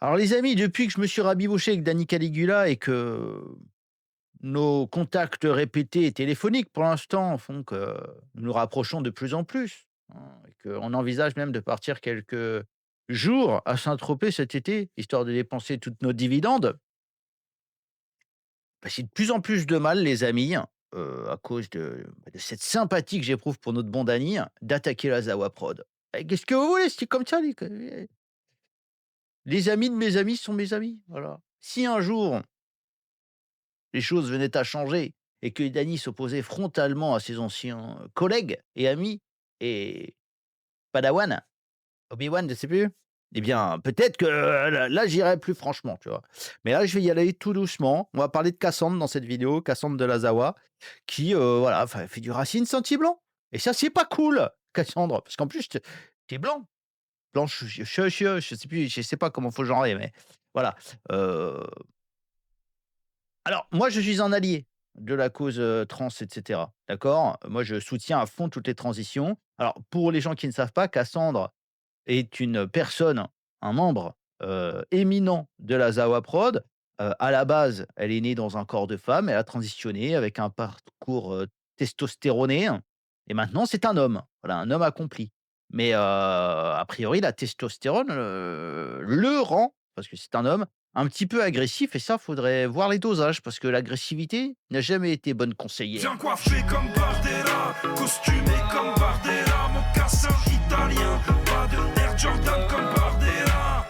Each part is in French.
Alors les amis, depuis que je me suis rabiboché avec Danny Caligula et que nos contacts répétés et téléphoniques pour l'instant font que nous nous rapprochons de plus en plus, hein, et qu'on envisage même de partir quelques jours à Saint-Tropez cet été, histoire de dépenser toutes nos dividendes. Bah, j'ai de plus en plus de mal, les amis, à cause de cette sympathie que j'éprouve pour notre bon Danny, d'attaquer la Zawa Prod. Eh, qu'est-ce que vous voulez? C'est comme ça les amis de mes amis sont mes amis, voilà. Si un jour les choses venaient à changer et que Danny s'opposait frontalement à ses anciens collègues et amis et Padawan, Obi-Wan, je sais plus, eh bien, peut-être que là, j'irais plus franchement, tu vois? Mais là, je vais y aller tout doucement. On va parler de Cassandre dans cette vidéo, Cassandre de la Zawa, qui, voilà, fait du Racine Senti-Blanc et ça, c'est pas cool, Cassandre, parce qu'en plus, tu blanc. Blanche, je sais plus, je sais pas comment faut genrer, mais voilà, heu alors, moi, je suis un allié de la cause, trans et cetera, d'accord? Moi, je soutiens à fond toutes les transitions. Alors, pour les gens qui ne savent pas, Cassandre est une personne, un membre, éminent de la Zawa Prod. À la base, elle est née dans un corps de femme, elle a transitionné avec un parcours, testostéroné et maintenant c'est un homme. Voilà, un homme accompli. Mais, a priori, la testostérone, le rend, parce que c'est un homme, un petit peu agressif et ça, faudrait voir les dosages parce que l'agressivité n'a jamais été bonne Bien conseillère. coiffé comme Bardella, costumé comme Bardella, mocassin italien, pas de Air Jordan comme Bardella.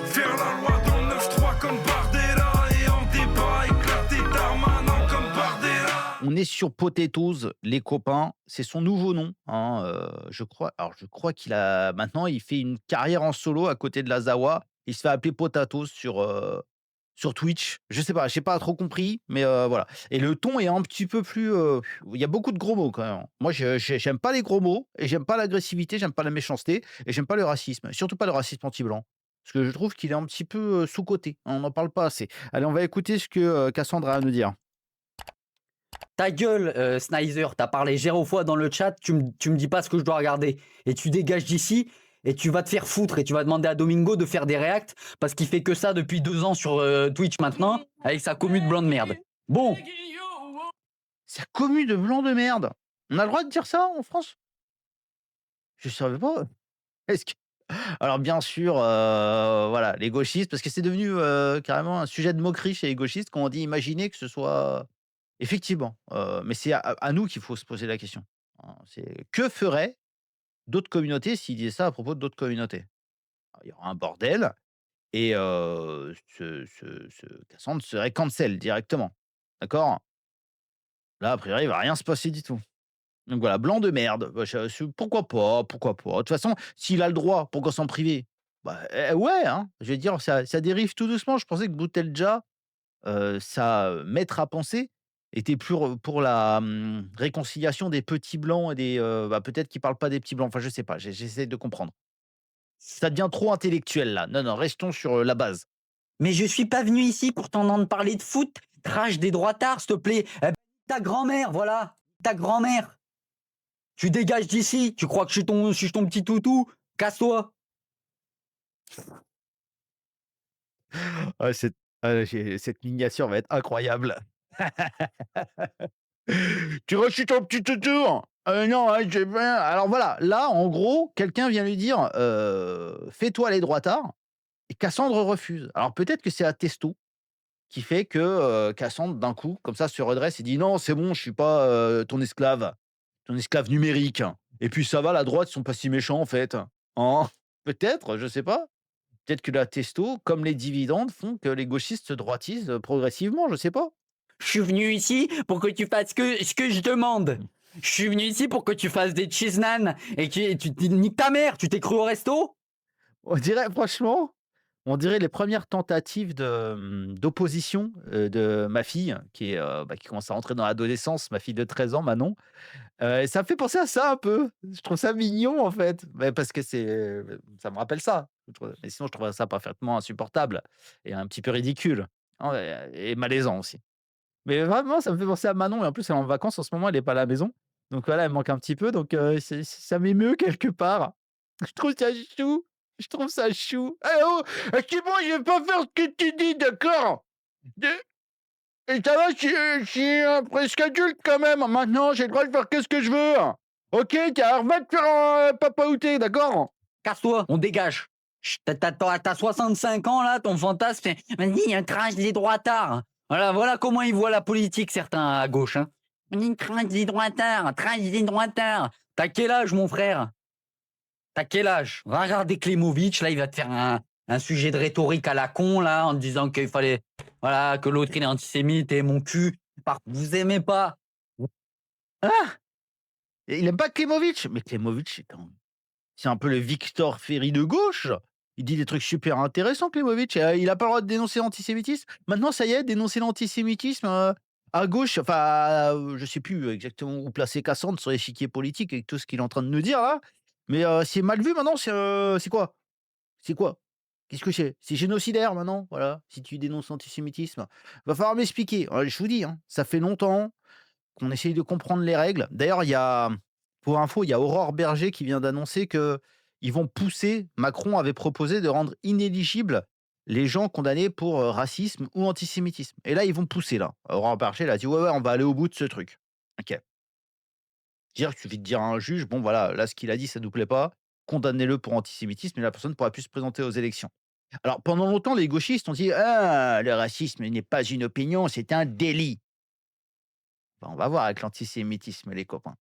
Faire la loi dans le 9-3 comme Bardella, et en débat éclater Darmanin comme Bardella. On est sur Potatoes, les copains, c'est son nouveau nom, hein, je crois qu'il a maintenant il fait une carrière en solo à côté de la Zawa. Il se fait appeler Potatoes sur Twitch. Je sais pas, j'ai pas trop compris, mais voilà et le ton est un petit peu plus, il y a beaucoup de gros mots quand même. Moi j'aime pas les gros mots et j'aime pas l'agressivité, j'aime pas la méchanceté et j'aime pas le racisme, surtout pas le racisme anti-blanc. Parce que je trouve qu'il est un petit peu, sous-coté, on n'en parle pas assez. Allez, on va écouter ce que, Cassandra a à nous dire. Ta gueule, Snyder, t'as parlé 0 fois dans le chat, tu me dis pas ce que je dois regarder. Et tu dégages d'ici et tu vas te faire foutre et tu vas demander à Domingo de faire des reacts parce qu'il fait que ça depuis 2 ans sur Twitch maintenant avec sa commu de blanc de merde. Bon, Sa commu de blanc de merde. On a le droit de dire ça en France? Je savais pas. Est-ce que alors bien sûr, voilà, les gauchistes parce que c'est devenu, carrément un sujet de moquerie chez les gauchistes quand on dit: «Imaginez que ce soit» effectivement, mais c'est à nous qu'il faut se poser la question, hein. C'est que feraient d'autres communautés s'ils disaient ça à propos d'autres communautés? Il y aura un bordel et ce Cassandre serait cancel directement, d'accord? Là, a priori, il va rien se passer du tout. Donc voilà, blanc de merde, bah, je pourquoi pas, pourquoi pas? De toute façon, s'il a le droit, pourquoi s'en priver? Bah, ouais, hein, je veux dire, ça dérive tout doucement. Je pensais que Boutelja, sa maître à penser, était pour la, réconciliation des petits blancs et des, bah, peut-être qu'il parle pas des petits blancs, enfin, je sais pas, j'essaie de comprendre. Ça devient trop intellectuel là. Non, non, restons sur, la base. mais je suis pas venu ici pour t'entendre parler de foot, trash des droitards, s'il te plaît. Ta grand-mère, voilà, ta grand-mère. Tu dégages d'ici, tu crois que je suis ton petit toutou? Casse-toi. Ah cette miniature va être incroyable. Tu reçus ton petit toutou? Non, hein, j'ai bien alors voilà, là, en gros, quelqu'un vient lui dire, «Fais-toi les droitards» et Cassandre refuse. Alors peut-être que c'est la testo qui fait que, Cassandre, d'un coup, comme ça, se redresse et dit: «Non, c'est bon, je suis pas, ton esclave numérique et puis ça va, la droite, ils sont pas si méchants, en fait». Hein? Peut-être, je sais pas. Peut-être que la testo, comme les dividendes, font que les gauchistes se droitisent, progressivement, je sais pas. Je suis venu ici pour que tu fasses ce que je demande. Je suis venu ici pour que tu fasses des cheese naan et que tu niques ta mère. Tu t'es cru au resto? On dirait franchement, on dirait les premières tentatives d'opposition, de ma fille qui est, bah, qui commence à rentrer dans l'adolescence, ma fille de 13 ans, Manon. Et ça me fait penser à ça un peu. Je trouve ça mignon, en fait, mais parce que ça me rappelle ça. Mais sinon je trouverais ça parfaitement insupportable et un petit peu ridicule, hein, et malaisant aussi. Mais vraiment, ça me fait penser à Manon et en plus elle est en vacances en ce moment, elle est pas à la maison. Donc voilà, elle me manque un petit peu donc ça m'émeut quelque part. Je trouve ça chou. Je trouve ça chou. «Eh oh! C'est bon, je vais pas faire ce que tu dis, d'accord? De et ça va, je suis presque adulte quand même. Maintenant, j'ai le droit de faire qu'est-ce que je veux. OK, tu va te faire, papaouter, d'accord?» Casse-toi, on dégage. T'as 65 ans là, ton fantasme, c'est vas-y, un trash des droitards. Voilà comment ils voient la politique, certains à gauche. Hein. Vas-y, trash des droitards, trash des droitards. T'as quel âge, mon frère? T'as quel âge? Va regarder Klemovic, là, il va te faire un sujet de rhétorique à la con, là, en te disant qu'il fallait, voilà, que l'autre il est antisémite et mon cul. Vous aimez pas. Ah! Et il aime pas Klemovic? Mais Klemovic, c'est un peu le Victor Ferry de gauche. Il dit des trucs super intéressants, Klemovic. Il a pas le droit de dénoncer l'antisémitisme. Maintenant, ça y est, dénoncer l'antisémitisme à gauche. Enfin, je sais plus exactement où placer Cassandre sur l'échiquier politique avec tout ce qu'il est en train de nous dire là. Mais c'est mal vu maintenant. C'est quoi? C'est quoi? Qu'est-ce que c'est? C'est génocidaire maintenant, voilà. Si tu dénonces l'antisémitisme, va falloir m'expliquer. Je vous dis, hein, ça fait longtemps qu'on essaye de comprendre les règles. D'ailleurs, pour info, il y a Aurore Berger qui vient d'annoncer que ils vont pousser. Macron avait proposé de rendre inéligibles les gens condamnés pour racisme ou antisémitisme. Et là, ils vont pousser là. Aurore Berger, elle a dit ouais, ouais, on va aller au bout de ce truc. Ok. Dire qu'il suffit de dire à un juge, bon voilà, là ce qu'il a dit, ça nous plaît pas, condamnez-le pour antisémitisme, et la personne ne pourra plus se présenter aux élections. Alors pendant longtemps, les gauchistes ont dit ah, le racisme n'est pas une opinion, c'est un délit. On va voir avec l'antisémitisme, les copains.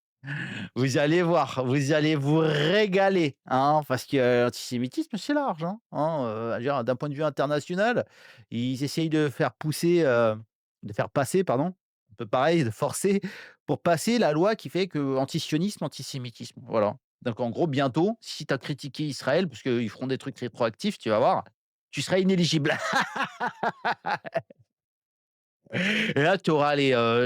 Vous allez voir, vous allez vous régaler, hein, parce que l'antisémitisme, c'est large. Je veux dire, d'un point de vue international, ils essayent de faire pousser, de faire passer, pardon, un peu pareil, de forcer pour passer la loi qui fait que antisionisme, antisémitisme. Voilà. Donc en gros, bientôt, si tu as critiqué Israël, parce qu'ils feront des trucs rétroactifs, tu vas voir, tu seras inéligible. Et là, tu auras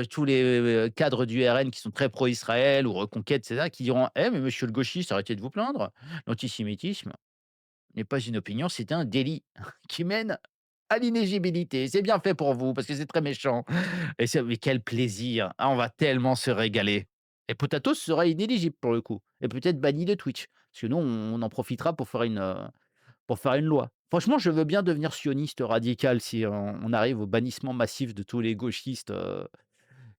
tous les cadres du RN qui sont très pro-Israël ou Reconquête, et cetera, qui diront: «Eh mais monsieur le gauchiste, arrêtez de vous plaindre. L'antisémitisme n'est pas une opinion, c'est un délit qui mène à l'inéligibilité. C'est bien fait pour vous parce que c'est très méchant». Et mais quel plaisir! Ah, on va tellement se régaler. Et Potatos sera inéligible pour le coup et peut-être banni de Twitch. Parce que nous, on en profitera pour faire une loi. Franchement, je veux bien devenir sioniste radical si on arrive au bannissement massif de tous les gauchistes,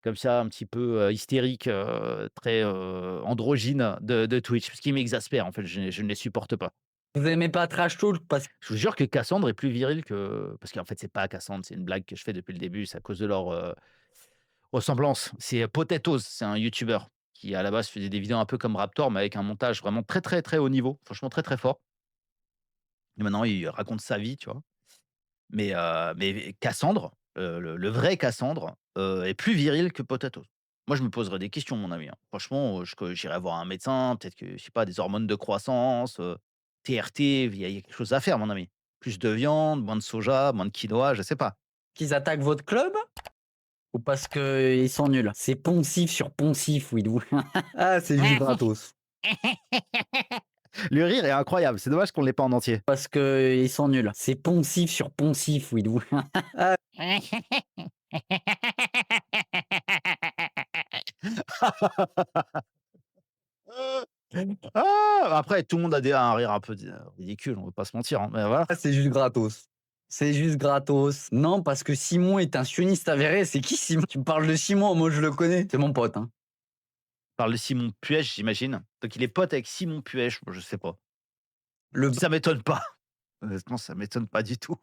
comme ça, un petit peu, hystériques, très, androgynes de Twitch. Parce qu'ils m'exaspèrent, en fait, je ne les supporte pas. Vous aimez pas Trash Talk parce Je vous jure que Cassandre est plus viril que parce qu'en fait, c'est pas Cassandre, c'est une blague que je fais depuis le début, c'est à cause de leur, ressemblance. C'est Potatoes, c'est un youtubeur qui, à la base, faisait des vidéos un peu comme Raptor, mais avec un montage vraiment très, très, très haut niveau, franchement très, très fort. Et maintenant, il raconte sa vie, tu vois? Mais Cassandre, le vrai Cassandre, est plus viril que Potatoes. Moi, je me poserais des questions, mon ami, hein. Franchement, j'irais voir un médecin, peut-être que, je sais pas, des hormones de croissance, TRT, il y a quelque chose à faire, mon ami. Plus de viande, moins de soja, moins de quinoa, je sais pas. qu'ils attaquent votre club ou parce qu'ils sont nuls? C'est poncif sur poncif, Widou. Ah, c'est juste gratos. Le rire est incroyable, c'est dommage qu'on l'ait pas en entier. Parce qu'ils sont nuls. C'est poncif sur poncif, Widou. Ah! Après, tout le monde a un rire un peu ridicule, on va pas se mentir, hein, mais voilà. Ah, c'est juste gratos. C'est juste gratos. Non, parce que Simon est un sioniste avéré. C'est qui Simon? Tu me parles de Simon, moi je le connais. C'est mon pote. Hein. On parle de Simon Puech, j'imagine. Donc il est pote avec Simon Puech, moi je sais pas. Le Ça m'étonne pas. Honnêtement, ça m'étonne pas du tout.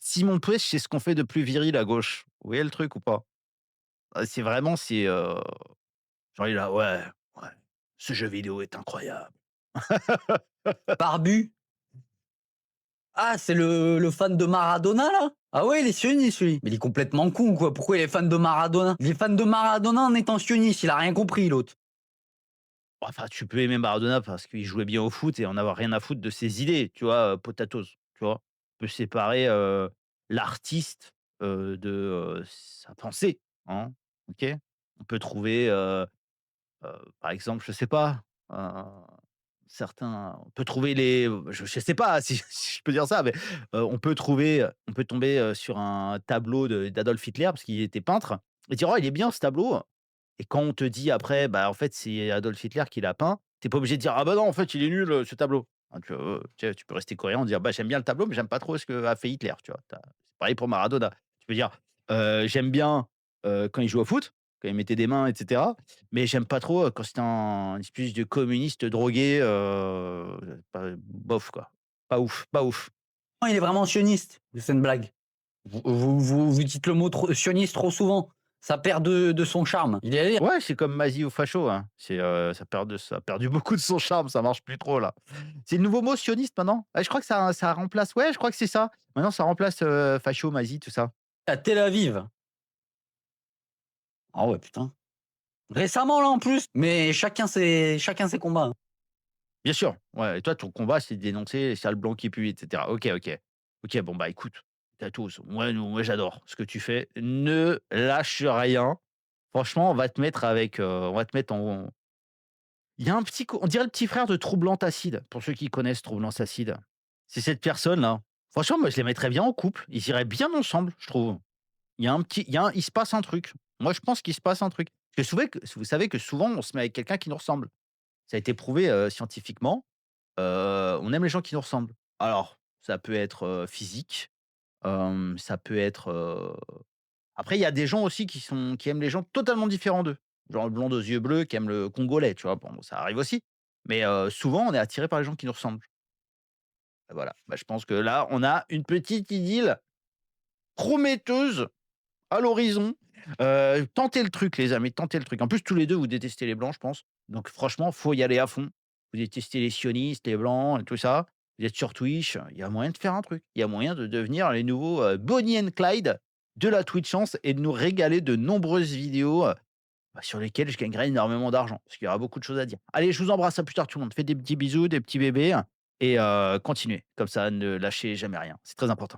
Simon Puech, c'est ce qu'on fait de plus viril à gauche. Vous voyez le truc ou pas? C'est vraiment, genre il est là: «Ouais, ouais, ce jeu vidéo est incroyable». barbu. Ah, c'est le fan de Maradona, là? Ah ouais, il est sioniste, lui. Mais il est complètement con, quoi. Pourquoi il est fan de Maradona? Il est fan de Maradona en étant sioniste. Il a rien compris, l'autre. Enfin, tu peux aimer Maradona parce qu'il jouait bien au foot et en avoir rien à foutre de ses idées, tu vois? Potatoes, tu vois? On peut séparer, l'artiste, de, sa pensée, hein, OK? On peut trouver, par exemple, je sais pas, heu, certains on peut trouver je sais pas si je peux dire ça, mais, on peut tomber, sur un tableau d'Adolf Hitler parce qu'il était peintre et dire: «Oh, il est bien ce tableau». Et quand on te dit après, bah, en fait, c'est Adolf Hitler qui l'a peint, Tu pas obligé de dire: «Ah bah non, en fait, il est nul, ce tableau». Hein, tu peux rester cohérent, dire: «Bah, j'aime bien le tableau, mais j'aime pas trop ce qu'a fait Hitler», tu vois? C'est pareil pour Maradona. Tu peux dire: «J'aime bien, quand il joue au foot, quand il mettait des mains et cetera, mais j'aime pas trop, quand c'était un une espèce de communiste drogué, pas bof quoi, pas ouf, pas ouf». Non, il est vraiment sioniste, c'est une blague. Vous dites le mot trop sioniste trop souvent. Ça perd de son charme. Il est Ouais, c'est comme Masie ou facho, hein. Ça a perdu beaucoup de son charme, ça marche plus trop là. C'est le nouveau mot sioniste maintenant? Ouais, je crois que ça remplace, ouais, je crois que c'est ça. Maintenant ça remplace, facho, Masie, tout ça. à Tel Aviv. Ah ouais, putain. Récemment là en plus, mais chacun ses combats, hein. Bien sûr, ouais, et toi ton combat c'est de dénoncer les sales blancs qui puent et cetera. OK, OK. OK, bon bah écoute, à tous, moi j'adore ce que tu fais. Ne lâche rien. Franchement, on va te mettre en il y a un petit co on dirait le petit frère de Troublante Acide, pour ceux qui connaissent Troublance Acide. C'est cette personne-là. Franchement, moi, je les mettrais bien en couple. Ils iraient bien ensemble, je trouve. Il se passe un truc. Moi, je pense qu'il se passe un truc. Parce que vous savez que souvent, on se met avec quelqu'un qui nous ressemble. Ça a été prouvé, scientifiquement. On aime les gens qui nous ressemblent. Alors, ça peut être, physique, ça peut être, après il y a des gens aussi qui aiment les gens totalement différents d'eux. Genre le blond aux yeux bleus qui aime le congolais, tu vois? Bon, ça arrive aussi. Mais, souvent on est attiré par les gens qui nous ressemblent. Voilà, bah, je pense que là, on a une petite idylle prometteuse à l'horizon. Tentez le truc les amis, tentez le truc. En plus tous les 2 vous détestez les blancs, je pense. Donc franchement, faut y aller à fond. Vous détestez les sionistes, les blancs et tout ça. Vous êtes sur Twitch, il y a moyen de faire un truc. Il y a moyen de devenir les nouveaux, Bonnie and Clyde de la Twitchance et de nous régaler de nombreuses vidéos, bah, sur lesquelles je gagnerai énormément d'argent. Parce qu'il y aura beaucoup de choses à dire. Allez, je vous embrasse, à plus tard tout le monde. Faites des petits bisous, des petits bébés et continuez comme ça, ne lâchez jamais rien. C'est très important.